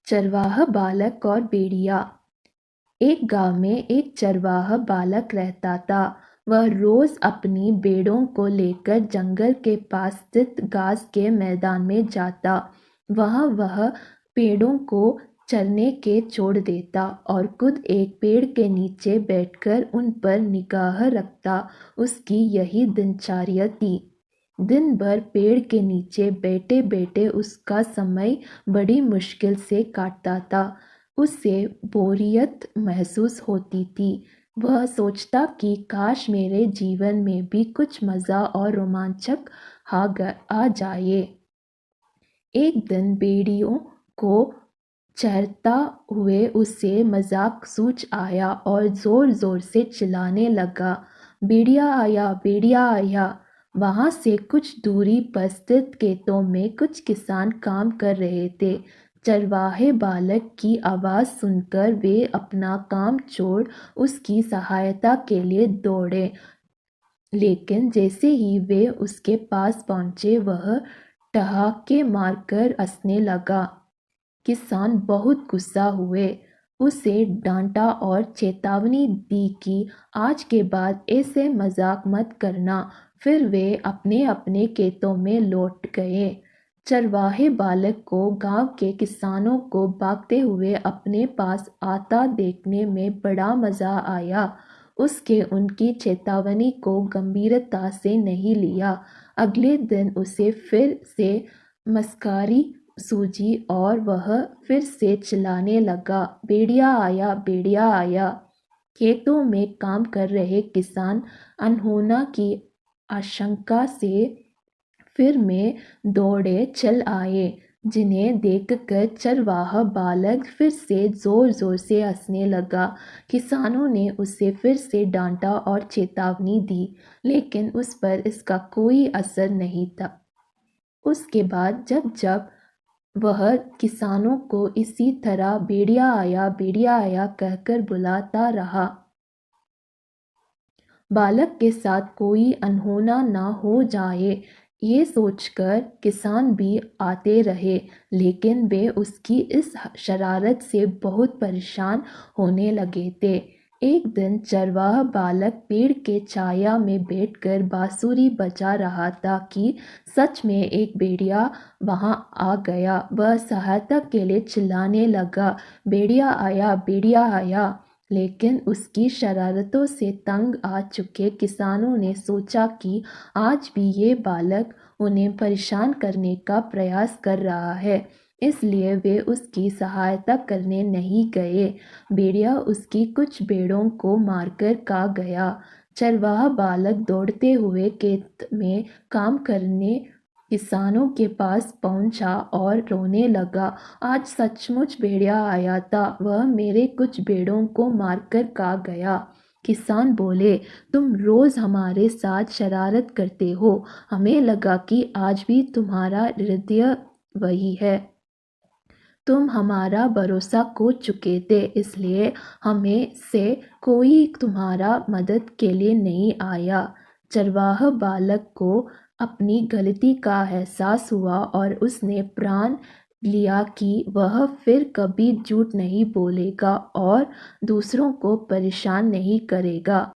चरवाहा बालक और भेड़िया। एक गांव में एक चरवाहा बालक रहता था। वह रोज अपनी भेड़ों को लेकर जंगल के पास स्थित घास के मैदान में जाता। वहां वह पेड़ों को चरने के छोड़ देता और खुद एक पेड़ के नीचे बैठकर उन पर निगाह रखता। उसकी यही दिनचर्या थी। दिन भर पेड़ के नीचे बैठे बैठे उसका समय बड़ी मुश्किल से काटता था। उसे बोरियत महसूस होती थी। वह सोचता कि काश मेरे जीवन में भी कुछ मज़ा और रोमांचक आ जाए। एक दिन भेड़ियों को चरता हुए उसे मजाक सूझ आया और जोर जोर से चिल्लाने लगा, भेड़िया आया, भेड़िया आया। वहां से कुछ दूरी पर स्थित खेतों में कुछ किसान काम कर रहे थे। चरवाहे बालक की आवाज सुनकर वे अपना काम छोड़ उसकी सहायता के लिए दौड़े। लेकिन जैसे ही वे उसके पास पहुंचे वह ठहाके मारकर हंसने लगा। किसान बहुत गुस्सा हुए, उसे डांटा और चेतावनी दी कि आज के बाद ऐसे मजाक मत करना। फिर वे अपने अपने खेतों में लौट गए। चरवाहे बालक को गांव के किसानों को भागते हुए अपने पास आता देखने में बड़ा मजा आया। उसके उनकी चेतावनी को गंभीरता से नहीं लिया। अगले दिन उसे फिर से मस्कारी सूझी और वह फिर से चिल्लाने लगा, भेड़िया आया, भेड़िया आया। खेतों में काम कर रहे किसान अनहोनी की आशंका से फिर में दौड़े चल आए, जिन्हें देखकर चरवाहा बालक फिर से जोर जोर से हंसने लगा। किसानों ने उसे फिर से डांटा और चेतावनी दी, लेकिन उस पर इसका कोई असर नहीं था। उसके बाद जब जब वह किसानों को इसी तरह भेड़िया आया कहकर बुलाता रहा, बालक के साथ कोई अनहोना ना हो जाए, ये सोचकर किसान भी आते रहे। लेकिन वे उसकी इस शरारत से बहुत परेशान होने लगे थे। एक दिन चरवाहा बालक पेड़ के छाया में बैठकर बांसुरी बजा रहा था कि सच में एक भेड़िया वहां आ गया। वह सहायता के लिए चिल्लाने लगा, भेड़िया आया, भेड़िया आया। लेकिन उसकी शरारतों से तंग आ चुके किसानों ने सोचा कि आज भी ये बालक उन्हें परेशान करने का प्रयास कर रहा है, इसलिए वे उसकी सहायता करने नहीं गए। भेड़िया उसकी कुछ भेड़ों को मारकर खा गया। चरवाहा बालक दौड़ते हुए खेत में काम करने किसानों के पास पहुंचा और रोने लगा, आज सचमुच भेड़िया आया था, वह मेरे कुछ भेड़ों को मारकर खा गया। किसान बोले, तुम रोज हमारे साथ शरारत करते हो, हमें लगा कि आज भी तुम्हारा हृदय वही है। तुम हमारा भरोसा खो चुके थे, इसलिए हमें से कोई तुम्हारा मदद के लिए नहीं आया। चरवाहा बालक को अपनी गलती का एहसास हुआ और उसने प्रण लिया कि वह फिर कभी झूठ नहीं बोलेगा और दूसरों को परेशान नहीं करेगा।